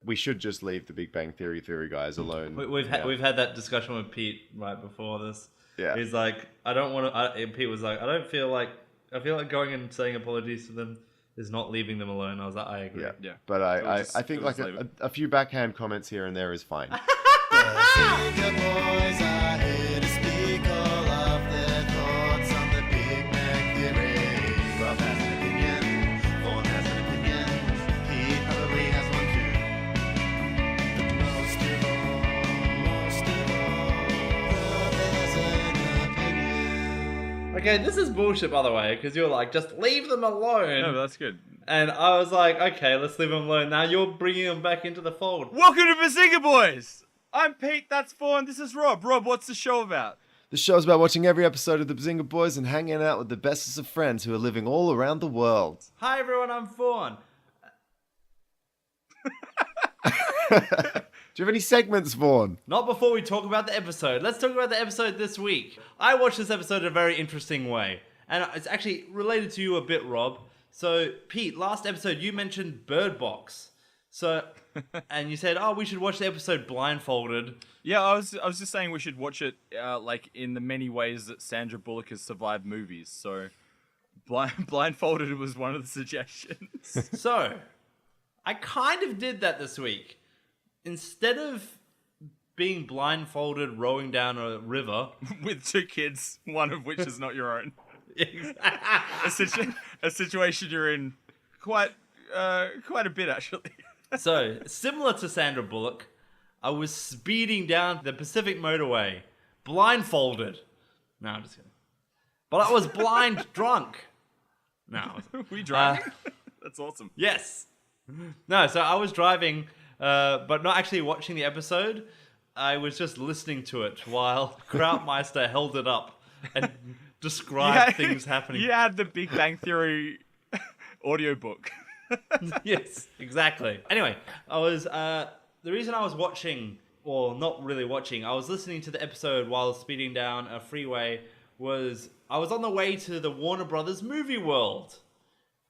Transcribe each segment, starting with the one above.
we should just leave the Big Bang Theory guys alone. We've had that discussion with Pete right before this. Yeah. He's like, I don't want to. Pete was like, I feel like going and saying apologies to them is not leaving them alone. I was like, I agree. Yeah. But I think like a few backhand comments here and there is fine. Bazinga boys are here to speak all of their thoughts on the Big Bang Theory. Rob has an opinion, Vorn has an opinion, Pete probably has one too. But most of all, Rob has an opinion. Okay, this is bullshit, by the way, because you're like, just leave them alone. No, but that's good. And I was like, okay, let's leave them alone. Now you're bringing them back into the fold. Welcome to Bazinga Boys! I'm Pete, that's Vorn, this is Rob. Rob, what's the show about? The show's about watching every episode of the Bazinga Boys and hanging out with the bestest of friends who are living all around the world. Hi everyone, I'm Vorn. Do you have any segments, Vaughn? Not before we talk about the episode. Let's talk about the episode this week. I watched this episode in a very interesting way. And it's actually related to you a bit, Rob. So, Pete, last episode you mentioned Bird Box. So, and you said, oh, we should watch the episode blindfolded. Yeah, I was just saying we should watch it like in the many ways that Sandra Bullock has survived movies. So, blindfolded was one of the suggestions. So, I kind of did that this week. Instead of being blindfolded rowing down a river. With two kids, one of which is not your own. a situation you're in quite a bit, actually. So, similar to Sandra Bullock, I was speeding down the Pacific motorway, blindfolded. No, I'm just kidding. But I was blind drunk. No. We driving? That's awesome. Yes. No, so I was driving, but not actually watching the episode. I was just listening to it while Krautmeister held it up and described things happening. You had the Big Bang Theory audiobook. Yes, exactly. Anyway, I was the reason I was watching, or not really watching, I was listening to the episode while speeding down a freeway. Was I was on the way to the Yawner Brothers movie world,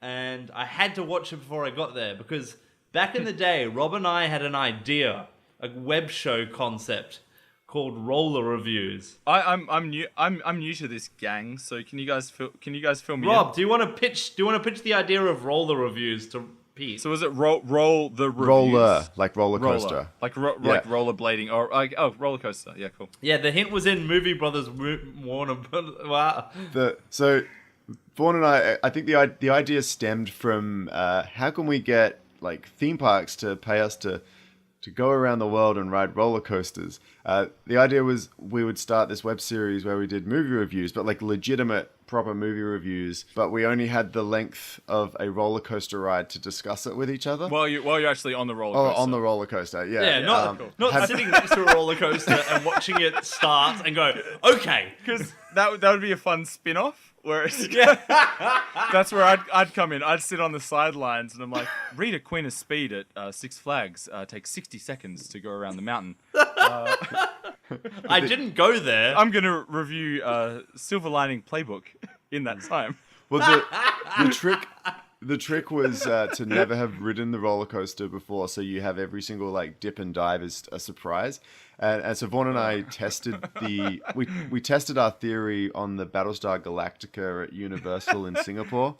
and I had to watch it before I got there because back in the day, Rob and I had an idea, a web show concept called Roller Reviews. I'm new to this, gang. So can you guys fill me Rob, in? do you want to pitch the idea of Roller Reviews to Pete? So is it roll the reviews? Roller, like roller coaster. Like rollerblading or like roller coaster. Yeah, cool. Yeah, the hint was in Movie Brothers Warner. Wow. So Vaughn and I think the idea stemmed from how can we get like theme parks to pay us to go around the world and ride roller coasters. The idea was we would start this web series where we did movie reviews, but like legitimate, proper movie reviews. But we only had the length of a roller coaster ride to discuss it with each other. While you're actually on the roller coaster. Oh, on the roller coaster, yeah. Yeah, not sitting next to a roller coaster and watching it start and go, okay. Because that would be a fun spin-off. Whereas, that's where I'd come in. I'd sit on the sidelines and I'm like, read a Queen of Speed at Six Flags. Takes 60 seconds to go around the mountain. I didn't go there. I'm going to review Silver Lining Playbook in that time. Well, the trick was to never have ridden the roller coaster before, so you have every single like dip and dive as a surprise. And so Vaughn and I tested we tested our theory on the Battlestar Galactica at Universal in Singapore,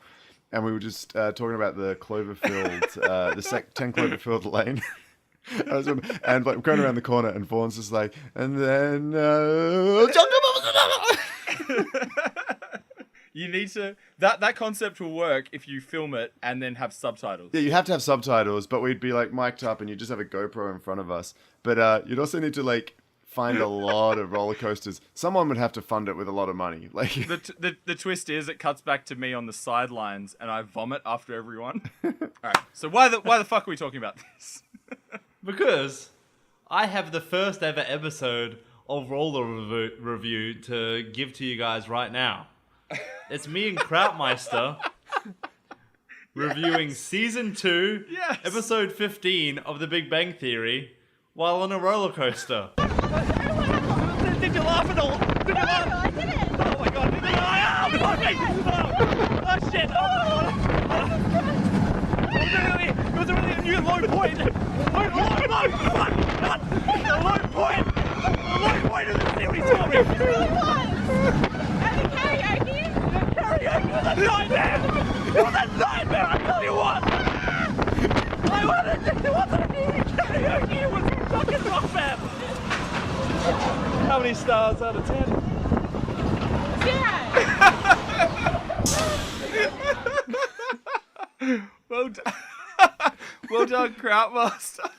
and we were just talking about the Cloverfield, the 10 Cloverfield Lane. And like going around the corner, and Vaughn's just like, and then you need to that concept will work if you film it and then have subtitles. Yeah, you have to have subtitles, but we'd be like mic'd up, and you just have a GoPro in front of us. But you'd also need to like find a lot of roller coasters. Someone would have to fund it with a lot of money. Like the twist is it cuts back to me on the sidelines, and I vomit after everyone. All right. So why the fuck are we talking about this? Because I have the first ever episode of Roller Review to give to you guys right now. It's me and Krautmeister reviewing Season 2, Episode 15 of The Big Bang Theory while on a roller coaster. Did you laugh at all? Did you laugh? No, I didn't. Oh my god, did you laugh? Oh shit. It was a really new low point. It was a nightmare, I tell you what! It wasn't even karaoke, it was a fucking rock band! How many stars out of 10? 0. Well done. Well done, Krautmaster.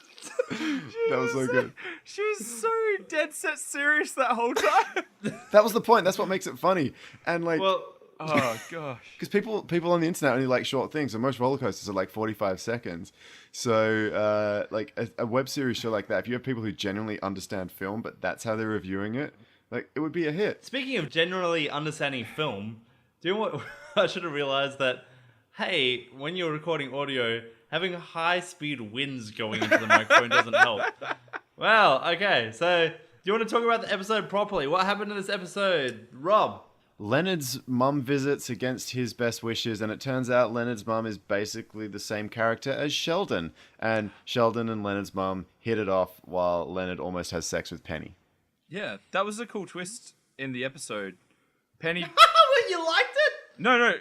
That was so good. She was so dead set serious that whole time. That was the point. That's what makes it funny. And like, Well, Oh gosh. because people on the internet only like short things, and most roller coasters are like 45 seconds. So like a web series show like that, if you have people who genuinely understand film, but that's how they're reviewing it, like it would be a hit. speaking of generally understanding film, do you know what? I should have realized that, hey, when you're recording audio, having high-speed winds going into the microphone doesn't help. Well, okay, so do you want to talk about the episode properly? What happened in this episode? Rob? Leonard's mum visits against his best wishes, and it turns out Leonard's mum is basically the same character as Sheldon. And Sheldon and Leonard's mum hit it off while Leonard almost has sex with Penny. Yeah, that was a cool twist in the episode. Penny. You liked it? No,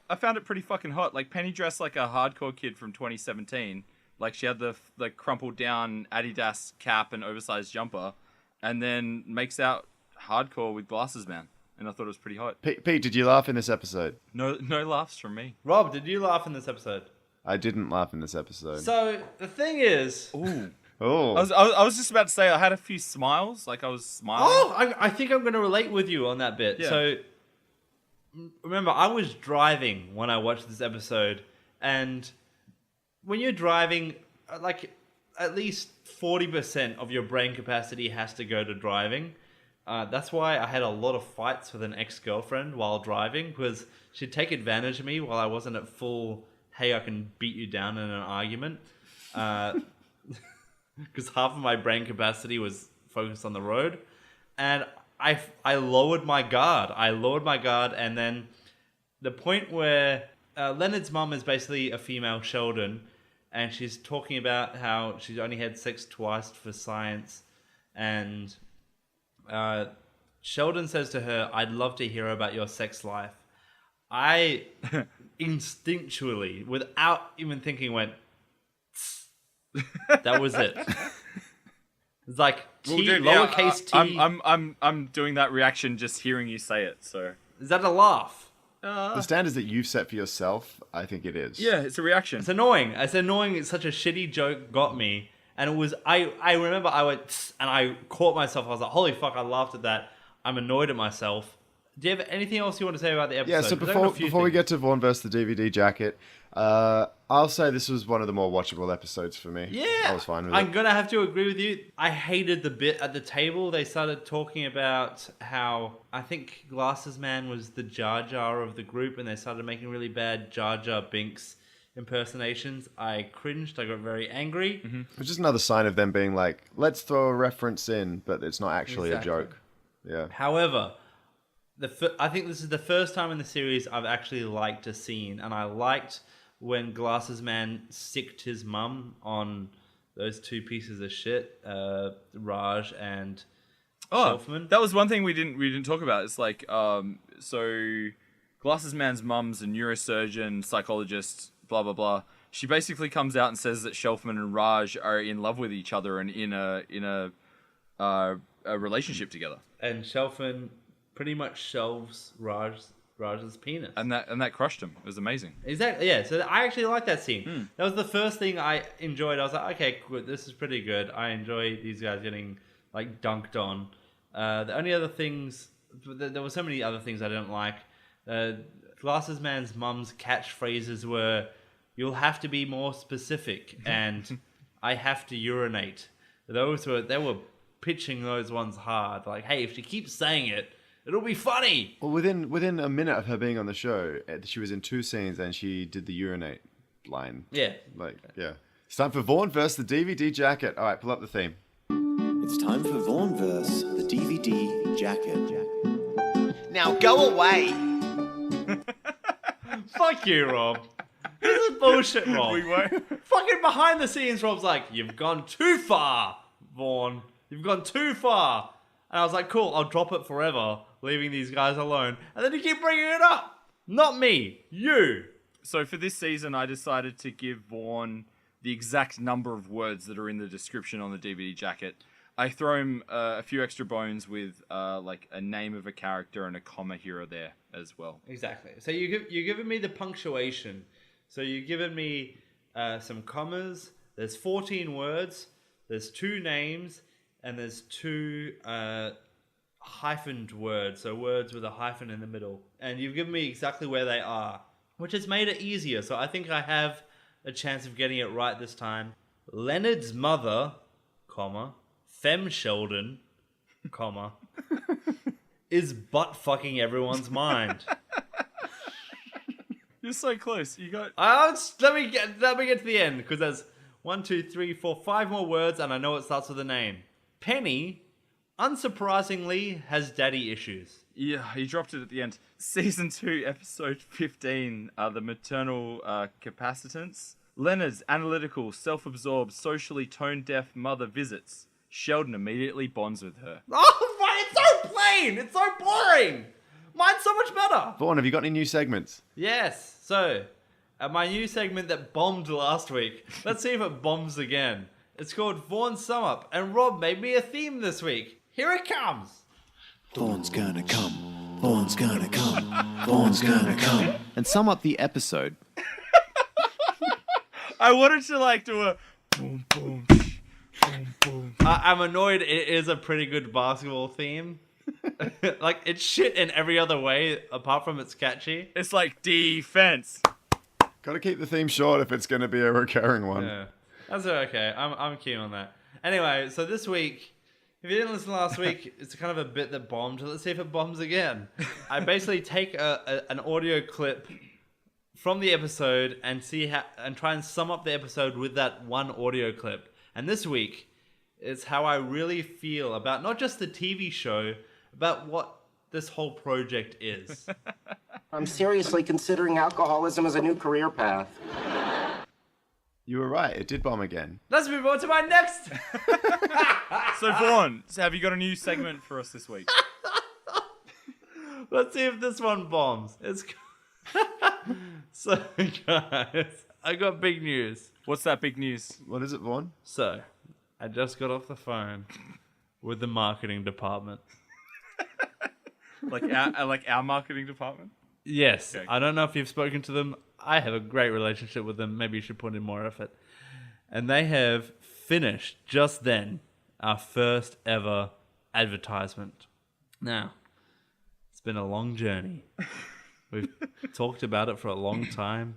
I found it pretty fucking hot. Like, Penny dressed like a hardcore kid from 2017. Like, she had the crumpled down Adidas cap and oversized jumper, and then makes out hardcore with Glasses Man. And I thought it was pretty hot. Pete, did you laugh in this episode? No laughs from me. Rob, did you laugh in this episode? I didn't laugh in this episode. So, the thing is... Ooh. Oh. I was just about to say I had a few smiles. Like, I was smiling. Oh, I think I'm going to relate with you on that bit. Yeah. So, remember, I was driving when I watched this episode, and when you're driving, like, at least 40% of your brain capacity has to go to driving. That's why I had a lot of fights with an ex-girlfriend while driving, because she'd take advantage of me while I wasn't at full, hey, I can beat you down in an argument. Because half of my brain capacity was focused on the road. And I lowered my guard. And then the point where Leonard's mum is basically a female Sheldon, and she's talking about how she's only had sex twice for science. And Sheldon says to her, I'd love to hear about your sex life. I instinctually, without even thinking, went, that was it. It's like T, Well, dude, yeah, lowercase t. I'm doing that reaction just hearing you say it. So Is that a laugh? The standards that you've set for yourself, I think it is. yeah, it's a reaction. It's annoying. It's such a shitty joke got me. And it was, I remember I went, "Tss," and I caught myself. I was like, holy fuck, I laughed at that. I'm annoyed at myself. Do you have anything else you want to say about the episode? Yeah, so 'Cause I got a few before we things. get to Vorn versus the DVD jacket, I'll say this was one of the more watchable episodes for me. Yeah, I was fine with I'm it. gonna have to agree with you. I hated the bit at the table. They started talking about how I think Glasses Man was the Jar Jar of the group, and they started making really bad Jar Jar Binks impersonations. I cringed. I got very angry. Mm-hmm. It's just another sign of them being like, let's throw a reference in, but it's not actually Exactly. a joke. Yeah. However, I think this is the first time in the series I've actually liked a scene, and I liked when Glasses Man sicked his mum on those two pieces of shit, Raj and Shelfman. That was one thing we didn't talk about. It's like, so Glasses Man's mum's a neurosurgeon, psychologist, blah blah blah. She basically comes out and says that Shelfman and Raj are in love with each other and in a relationship together. And Shelfman pretty much shelves Raj's penis. And that crushed him. It was amazing. Exactly, yeah. So I actually liked that scene. That was the first thing I enjoyed. I was like, okay, good, this is pretty good. I enjoy these guys getting like dunked on. The only other things, there were so many other things I didn't like. Glasses Man's mum's catchphrases were, "You'll have to be more specific," and "I have to urinate." They were pitching those ones hard. Like, hey, if she keeps saying it, it'll be funny. Well, within a minute of her being on the show, she was in 2 scenes and she did the urinate line. Yeah. Like, yeah. It's time for Vorn versus the DVD jacket. All right, pull up the theme. It's time for Vorn verse, the DVD jacket. Now go away. Fuck you, Rob. This is bullshit, Rob. We won't. Fucking behind the scenes, Rob's like, you've gone too far, Vorn. You've gone too far. And I was like, cool, I'll drop it forever, leaving these guys alone. And then you keep bringing it up. Not me. You. So for this season, I decided to give Vorn the exact number of words that are in the description on the DVD jacket. I throw him a few extra bones with like a name of a character and a comma here or there as well. Exactly. So you're giving me the punctuation. So you're giving me some commas. There's 14 words. There's 2 names, and there's 2 hyphened words. So words with a hyphen in the middle. And you've given me exactly where they are, which has made it easier. So I think I have a chance of getting it right this time. Leonard's mother, comma, Fem Sheldon, comma, is butt fucking everyone's mind. You're so close. You got. Let me get to the end, because there's 1, 2, 3, 4, 5 more words, and I know it starts with a name. Penny, unsurprisingly, has daddy issues. Yeah, he dropped it at the end. Season 2, episode 15, the maternal capacitance. Leonard's analytical, self-absorbed, socially tone-deaf mother visits. Sheldon immediately bonds with her. Oh, my, it's so plain! It's so boring! Mine's so much better! Vaughn, have you got any new segments? Yes, so, my new segment that bombed last week. Let's see if it bombs again. It's called Vaughn's Sum Up, and Rob made me a theme this week. Here it comes! Vaughn's gonna come. Vaughn's gonna come. Vaughn's gonna come. And sum up the episode. I wanted to like do a boom, boom, boom, boom. I'm annoyed it is a pretty good basketball theme. Like, it's shit in every other way, apart from it's catchy. It's like defense. Gotta keep the theme short if it's gonna be a recurring one. Yeah, that's okay. I'm keen on that. Anyway, so this week, if you didn't listen last week, it's kind of a bit that bombed. Let's see if it bombs again. I basically take an audio clip from the episode and try and sum up the episode with that one audio clip. And this week, it's how I really feel about not just the TV show, about what this whole project is. I'm seriously considering alcoholism as a new career path. You were right, it did bomb again. Let's move on to my next. So Vaughn, have you got a new segment for us this week? Let's see if this one bombs. So, guys, I got big news. What's that big news? What is it, Vaughn? So, I just got off the phone with the marketing department. Like our marketing department? Yes. Okay. I don't know if you've spoken to them. I have a great relationship with them. Maybe you should put in more effort. And they have finished just then our first ever advertisement. Now, it's been a long journey. We've talked about it for a long time.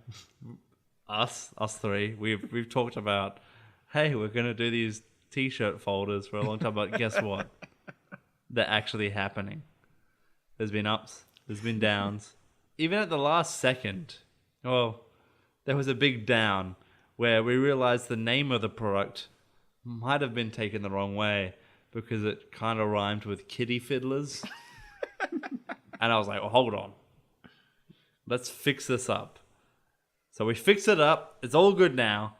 Us three, we've talked about, hey, we're going to do these t-shirt folders for a long time, but guess what? They're actually happening. There's been ups, there's been downs. Even at the last second, well, there was a big down where we realized the name of the product might have been taken the wrong way because it kind of rhymed with kitty fiddlers. And I was like, well, hold on. Let's fix this up. So we fixed it up. It's all good now.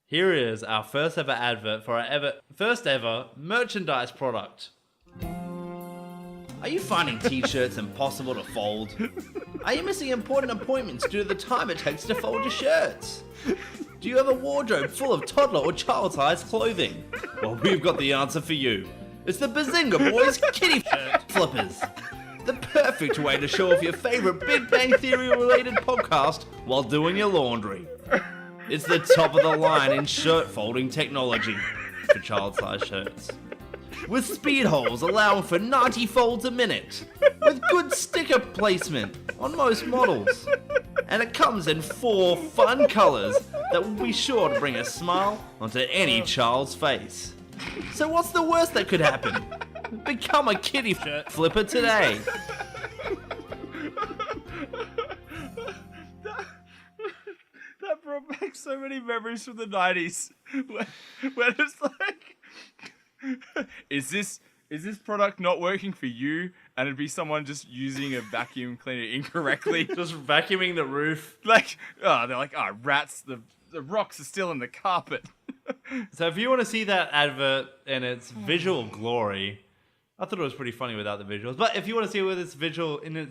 Here is our first ever advert for our first ever merchandise product. Are you finding t-shirts impossible to fold? Are you missing important appointments due to the time it takes to fold your shirts? Do you have a wardrobe full of toddler or child-sized clothing? Well, we've got the answer for you. It's the Bazinga Boys Kitty Shirt Flippers. The perfect way to show off your favorite Big Bang Theory related podcast while doing your laundry. It's the top of the line in shirt folding technology for child-sized shirts. With speed holes allowing for 90 folds a minute. With good sticker placement on most models. And it comes in 4 fun colours that will be sure to bring a smile onto any child's face. So what's the worst that could happen? Become a kitty shirt flipper today. That brought back so many memories from the 90s. When it's like, is this product not working for you? And it'd be someone just using a vacuum cleaner incorrectly. Just vacuuming the roof. Like, they're like, rats, the rocks are still in the carpet. So if you want to see that advert in its visual glory, I thought it was pretty funny without the visuals. But if you want to see it with its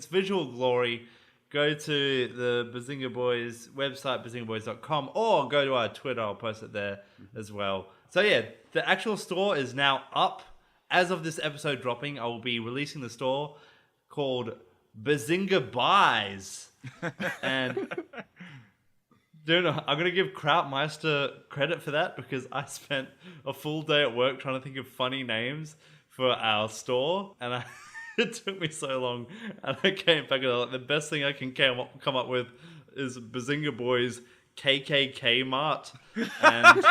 visual glory, go to the Bazinga Boys website, bazingaboys.com, or go to our Twitter. I'll post it there as well. So yeah, the actual store is now up. As of this episode dropping, I will be releasing the store called Bazinga Buys. And dude, I'm going to give Krautmeister credit for that because I spent a full day at work trying to think of funny names for our store. And it took me so long. And I came back and like, the best thing I can come up with is Bazinga Boys KKK Mart. And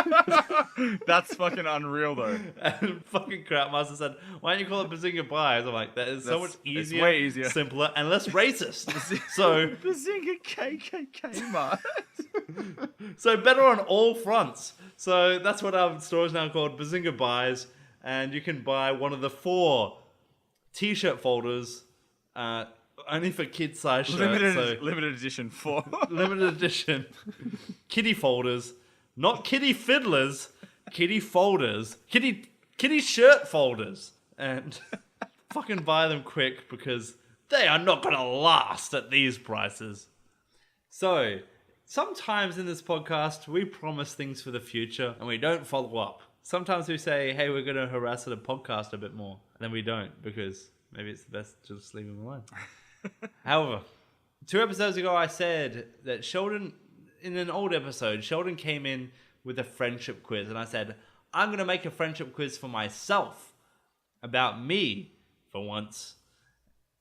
That's fucking unreal, though. and fucking Krautmeister said, why don't you call it Bazinga Buys? I'm like, that is so much It's easier, way easier. simpler, and less racist. So Bazinga KKK Mart. So better on all fronts. So that's what our store is now called, Bazinga Buys. And you can buy one of the 4 t-shirt folders, only for kids size shirts. Limited edition for. Limited edition kitty folders. Not kitty fiddlers, kitty folders. Kitty shirt folders. And fucking buy them quick because they are not going to last at these prices. So, sometimes in this podcast, we promise things for the future and we don't follow up. Sometimes we say, hey, we're going to harass the podcast a bit more. And then we don't because maybe it's the best to just leave them alone. However, 2 episodes ago, I said that Sheldon, in an old episode, Sheldon came in with a friendship quiz. And I said, I'm going to make a friendship quiz for myself about me for once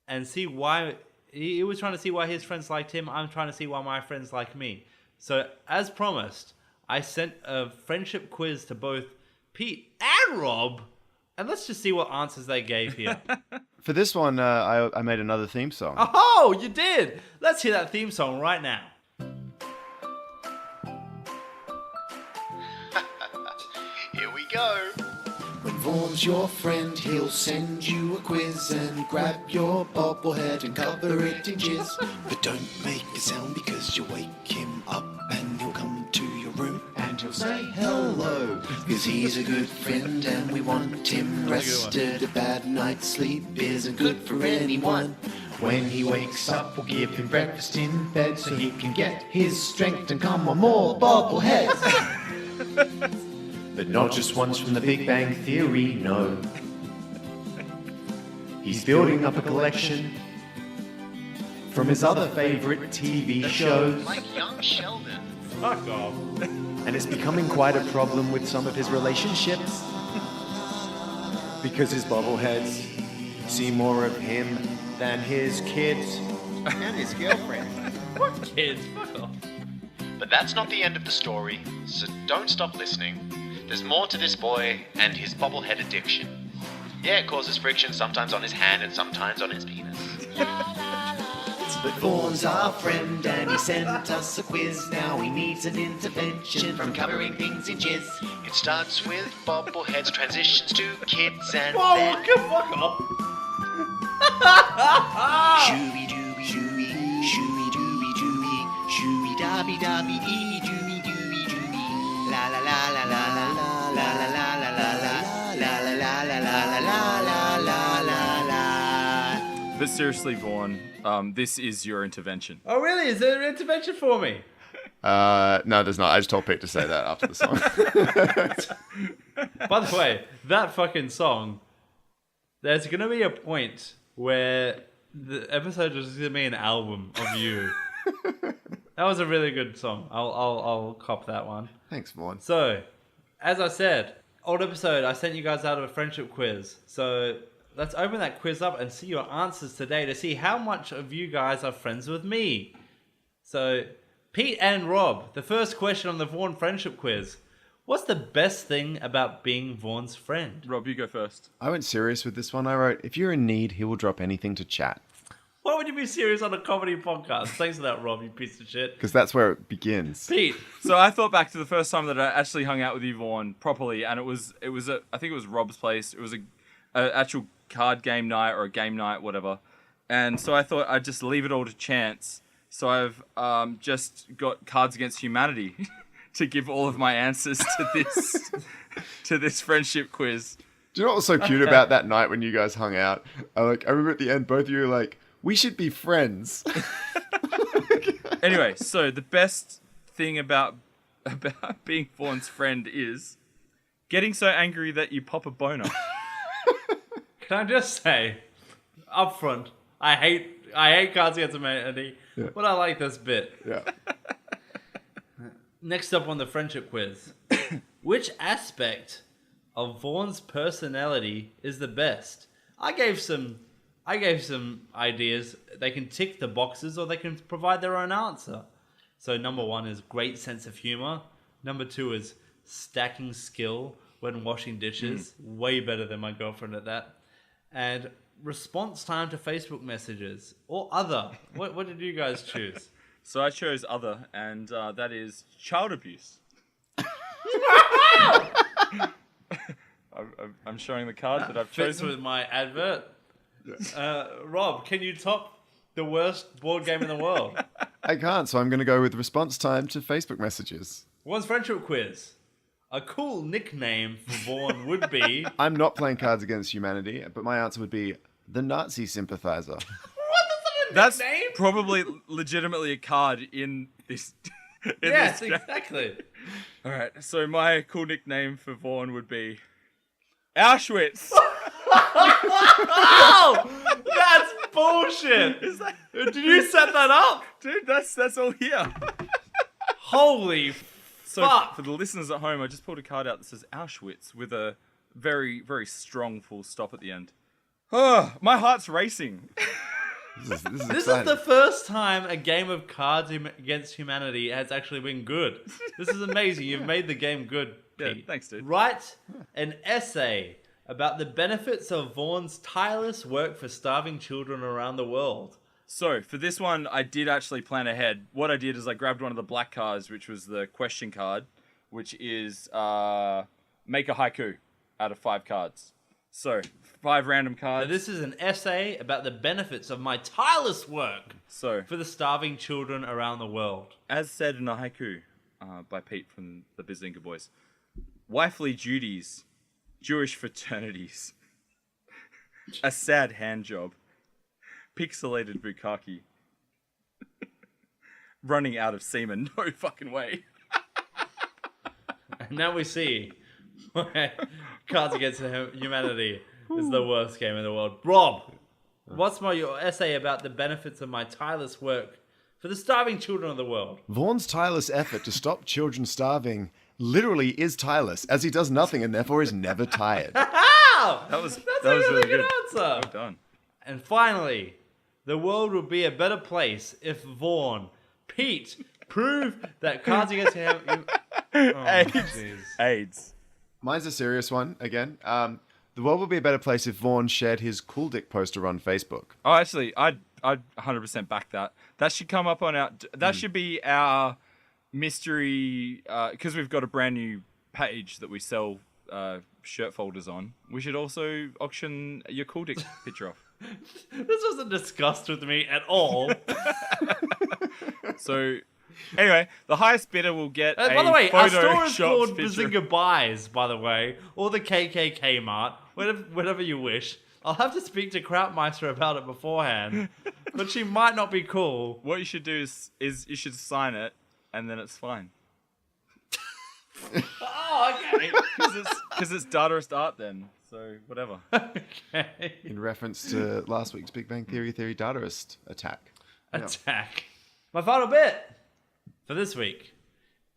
and see why. He was trying to see why his friends liked him. I'm trying to see why my friends like me. So, as promised, I sent a friendship quiz to both Pete and Rob. And let's just see what answers they gave here. For this one, I made another theme song. Oh, you did! Let's hear that theme song right now. Here we go. When Vorn's your friend, he'll send you a quiz and grab your bobblehead and cover it in jizz. But don't make a sound because you'll wake him up and he'll come to your room and he'll say hello. Because he's a good friend and we want him rested. A bad night's sleep isn't good for anyone. When he wakes up, we'll give him breakfast in bed so he can get his strength and come on more bobbleheads. But not just ones from the Big Bang Theory, no. He's building up a collection from his other favorite TV shows. Like young Sheldon. Fuck off. And it's becoming quite a problem with some of his relationships. Because his bobbleheads see more of him than his kids. And his girlfriend. What kids? Fuck off. But that's not the end of the story, so don't stop listening. There's more to this boy and his bobblehead addiction. Yeah, it causes friction sometimes on his hand and sometimes on his penis. But Vorn's our friend and he sent us a quiz. Now he needs an intervention from covering things in jizz. It starts with bobbleheads, transitions to kids, and Whoa, then fuck off. Shooby dooby shooby, shooby dooby dooby, shooby dobby dobby dee dooby dooby dooby. La la la la la la la la la la la la la la la la la la la la. But seriously, Vorn, this is your intervention. Oh, really? Is there an intervention for me? No, there's not. I just told Pete to say that after the song. By the way, that fucking song, there's going to be a point where the episode is going to be an album of you. That was a really good song. I'll cop that one. Thanks, Vaughn. So, as I said, old episode, I sent you guys out of a friendship quiz. So, let's open that quiz up and see your answers today to see how much of you guys are friends with me. So, Pete and Rob, the first question on the Vorn friendship quiz. What's the best thing about being Vorn's friend? Rob, you go first. I went serious with this one. I wrote, if you're in need, he will drop anything to chat. Why would you be serious on a comedy podcast? Thanks for that, Rob, you piece of shit. Because that's where it begins. Pete. So I thought back to the first time that I actually hung out with you, Vorn, properly, and I think it was Rob's place. It was a actual card game night or a game night, whatever. And so I thought I'd just leave it all to chance. So I've just got Cards Against Humanity to give all of my answers to this friendship quiz. Do you know what was so cute about that night when you guys hung out? I remember at the end, both of you were like, we should be friends. Anyway, so the best thing about being Vorn's friend is getting so angry that you pop a boner. Can I just say, up front, I hate Cards Against Humanity, but I like this bit. Yeah. Next up on the friendship quiz. Which aspect of Vorn's personality is the best? I gave some ideas. They can tick the boxes or they can provide their own answer. So number 1 is great sense of humor. Number 2 is stacking skill when washing dishes. Way better than my girlfriend at that. And response time to Facebook messages or other. What did you guys choose? So I chose other, and that is child abuse. I'm showing the card that I've Fits chosen. with my advert. Rob, can you top the worst board game in the world? I can't, so I'm going to go with response time to Facebook messages. One's friendship quiz. A cool nickname for Vorn would be... I'm not playing Cards Against Humanity, but my answer would be the Nazi sympathizer. That's nickname? probably legitimately a card in this. Yes, this game. exactly. All right, so my cool nickname for Vorn would be Auschwitz. Oh! That's bullshit! Did you set that up? Dude, that's all here. Holy So fuck! for the listeners at home, I just pulled a card out that says Auschwitz with a very, very strong full stop at the end. Oh, my heart's racing. This is This exciting. is the first time a game of Cards Against Humanity has actually been good. This is amazing. You've made the game good, Yeah, Pete. thanks, dude. Write an essay about the benefits of Vorn's tireless work for starving children around the world. So for this one, I did actually plan ahead. What I did is I grabbed one of the black cards, which was the question card, which is make a haiku out of 5 cards. So 5 random Now, cards. this is an essay about the benefits of my tireless work So for the starving children around the world. as said in a haiku by Pete from the Bazinga Boys, wifely duties, Jewish fraternities, a sad hand job, pixelated bukkake, running out of semen, no fucking way. And now we see why Cards Against Humanity is the worst game in the world. Rob, what's your essay about the benefits of my tireless work for the starving children of the world? Vaughn's tireless effort to stop children starving literally is tireless, as he does nothing and therefore is never tired. Ow! That was That's that a was really really good good. answer. Well done. And finally, the world would be a better place if Vorn, Pete, prove that Cards Against Humanity... AIDS. Mine's a serious one, again. The world would be a better place if Vaughn shared his cool dick poster on Facebook. Oh, actually, I'd 100% back that. That should come up on our. That should be our mystery, because we've got a brand new page that we sell shirt folders on. We should also auction your cool dick picture off. This wasn't discussed with me at all. So, anyway, the highest bidder will get a By the way, our photo store is shopped called picture. Bazinga Buys, by the way, or the KKK Mart, whatever you wish. I'll have to speak to Krautmeister about it beforehand, but she might not be cool. What you should do is you should sign it, and then it's fine. Oh, okay. Because it's Dadaist art then, so whatever. Okay. In reference to last week's Big Bang Theory Dadaist attack. Attack. My final bit for this week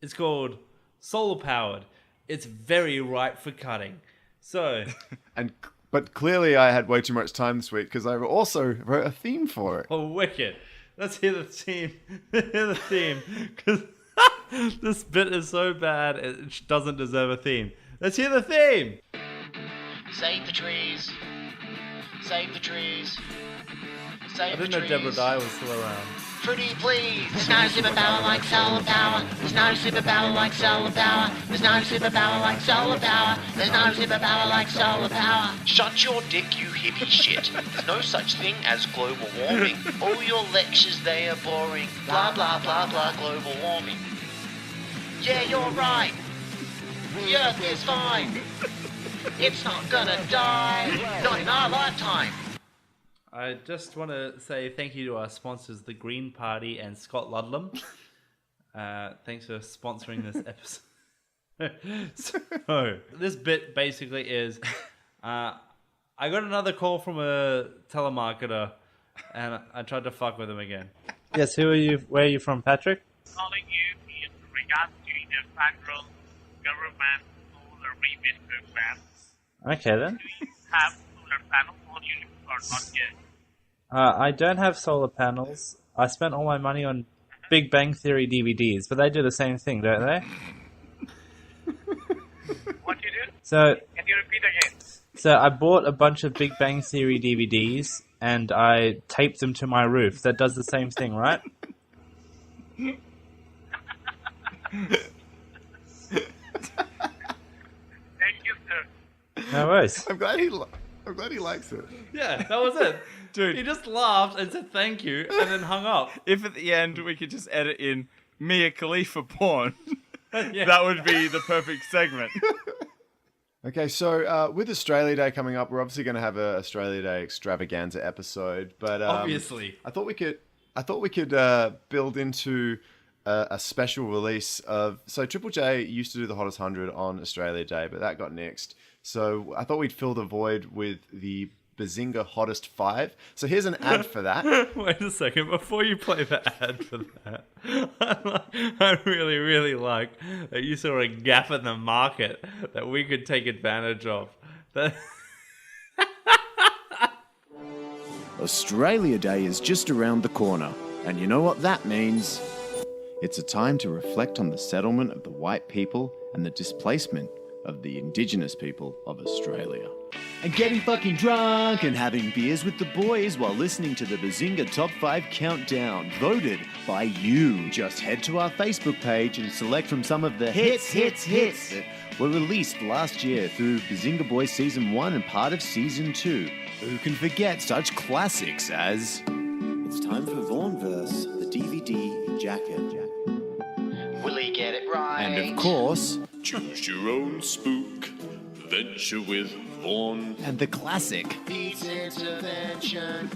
is called Solar Powered. It's very ripe for cutting. So, But clearly I had way too much time this week because I also wrote a theme for it. oh, wicked. Let's hear the theme. Hear the theme. Because this bit is so bad, it doesn't deserve a theme. Let's hear the theme. Save the trees. Save the trees. I Save the didn't know trees. Deborah Dye was still around. Pretty please. There's no superpower like solar power. There's no superpower like solar power. There's no superpower like solar power. There's no superpower like solar power. Shut your dick, you hippie shit. There's no such thing as global warming. All your lectures, they are boring. Blah, blah, blah, blah, global warming. Yeah, you're right. The Earth is fine. It's not gonna die. Not in our lifetime. I just want to say thank you to our sponsors, the Green Party and Scott Ludlam. Thanks for sponsoring this episode. So, this bit basically is, I got another call from a telemarketer, and I tried to fuck with him again. Yes, who are you? Where are you from, Patrick? Calling you in regards to the federal government solar rebate program. Okay then. Do you have solar panels on you or not yet? I don't have solar panels. I spent all my money on Big Bang Theory DVDs, but they do the same thing, don't they? What you do? So, Can you repeat again? so I bought a bunch of Big Bang Theory DVDs and I taped them to my roof. That does the same thing, right? Thank you, sir. No worries. I'm glad he likes it. Yeah, that was it. Dude. He just laughed and said thank you and then hung up. If at the end we could just edit in Mia Khalifa porn, Yeah. that would be the perfect segment. Okay, so with Australia Day coming up, we're obviously going to have a Australia Day extravaganza episode. But Obviously. I thought we could build into a special release of. So Triple J used to do the Hottest 100 on Australia Day, but that got nixed. So I thought we'd fill the void with the Bazinga Hottest 5. So here's an ad for that. Wait a second, before you play the ad for that, I really, really like that you saw a gap in the market that we could take advantage of. That... Australia Day is just around the corner, and you know what that means? It's a time to reflect on the settlement of the white people and the displacement of the Indigenous people of Australia. And getting fucking drunk and having beers with the boys while listening to the Bazinga Top 5 Countdown, voted by you. Just head to our Facebook page and select from some of the hits that were released last year through Bazinga Boys Season 1 and part of Season 2. Who can forget such classics as... It's time for Vorn Verse, the DVD jacket. Will he get it right? And of course... Choose your own spook. Venture with Vorn. And the classic... Pete's intervention.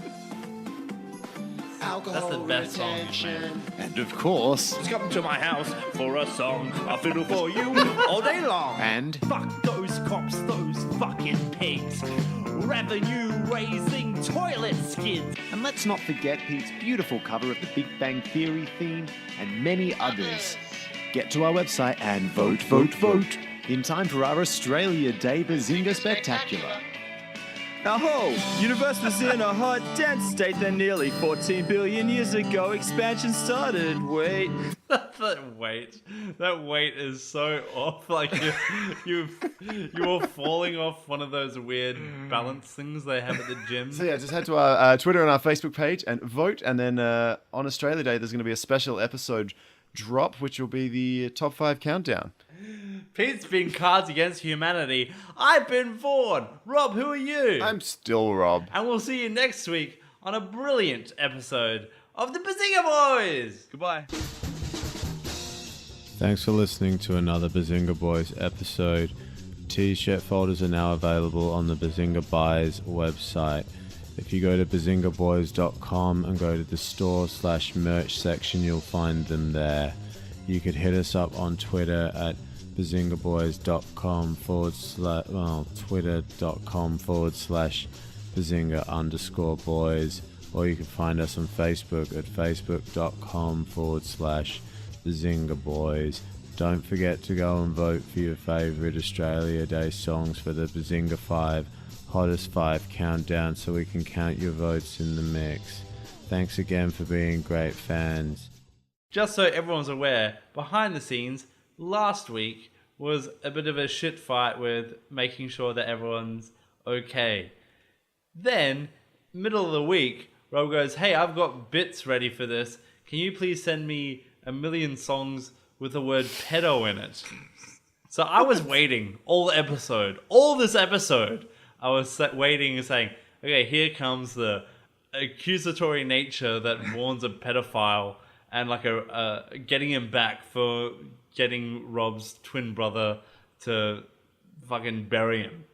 Alcohol That's the best song you've retention. And of course... Come to my house for a song. I'll fiddle for you all day long. And... Fuck those cops, those fucking pigs. Revenue raising toilet skids. And let's not forget Pete's beautiful cover of the Big Bang Theory theme and many others. Get to our website and vote, vote, vote in time for our Australia Day Bazinga Spectacular. Aho! Universe was in a hot, dense state that nearly 14 billion years ago expansion started. Wait. that weight is so off. Like you were falling off one of those weird balance things they have at the gym. So yeah, just head to our Twitter and our Facebook page and vote. And then on Australia Day, there's going to be a special episode drop, which will be the Top 5 Countdown. Pete's been Cards Against Humanity. I've been Vorn. Rob, who are you? I'm still Rob. And we'll see you next week on a brilliant episode of the Bazinga Boys. Goodbye. Thanks for listening to another Bazinga Boys episode. T-shirt folders are now available on the Bazinga Buys website. If you go to bazingaboys.com and go to the store/merch section, you'll find them there. You could hit us up on Twitter at bazingaboys.com twitter.com/bazinga_boys, or you can find us on Facebook at facebook.com/bazingaboys. Don't forget to go and vote for your favourite Australia Day songs for the Bazinga 5 Hottest 5 Countdown so we can count your votes in the mix. Thanks again for being great fans. Just so everyone's aware, behind the scenes, last week was a bit of a shit fight with making sure that everyone's okay. Then, middle of the week, Rob goes, hey, I've got bits ready for this. Can you please send me 1 million songs with the word pedo in it? So I was waiting all this episode, I was waiting and saying, okay, here comes the accusatory nature that Vaughn's a pedophile and like getting him back for getting Rob's twin brother to fucking bury him.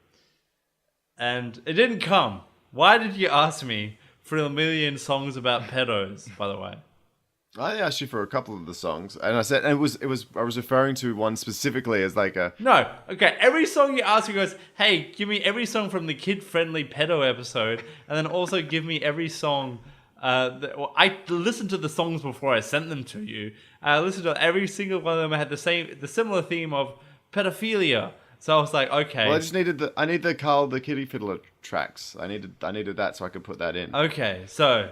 And it didn't come. Why did you ask me for a million songs about pedos, by the way. I asked you for a couple of the songs, and I said I was referring to one specifically as like a No, okay. Every song you ask me goes, hey, give me every song from the kid-friendly pedo episode, and then also give me every song. I listened to the songs before I sent them to you. I listened to every single one of them. Had the similar theme of pedophilia. So I was like, okay. Well, I need the Carl the Kitty Fiddler tracks. I needed that so I could put that in. Okay, so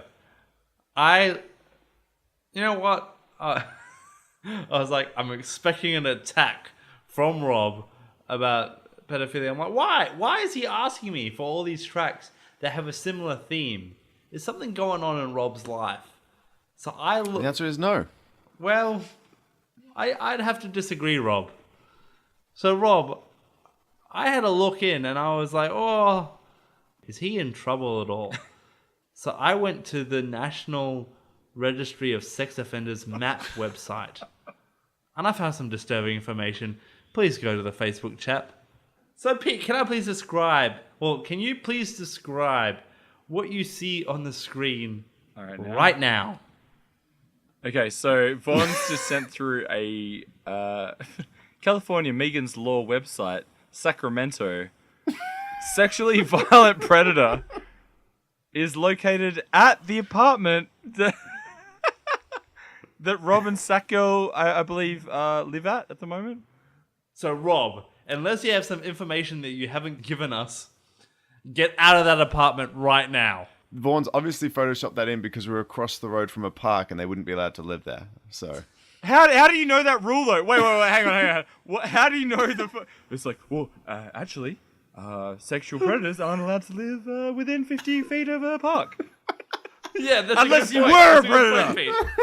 you know what? I was like, I'm expecting an attack from Rob about pedophilia. I'm like, why? Why is he asking me for all these tracks that have a similar theme? There's something going on in Rob's life. So The answer is no. Well, I'd have to disagree, Rob. So, Rob, I had a look in and I was like, oh, is he in trouble at all? So I went to the National Registry of Sex Offenders MAP website. And I found some disturbing information. Please go to the Facebook chat. So, Pete, can you please describe what you see on the screen right now? Okay, so Vorn's just sent through a California Megan's Law website, Sacramento. Sexually violent predator is located at the apartment that Rob and Sacco, I believe, live at the moment. So, Rob, unless you have some information that you haven't given us, get out of that apartment right now. Vaughn's obviously photoshopped that in because we're across the road from a park and they wouldn't be allowed to live there. So, how do you know that rule though? Wait, hang on. How do you know It's like, well, actually, sexual predators aren't allowed to live within 50 feet of a park. Yeah, that's unless a good you point. were That's a predator. Good point, Pete.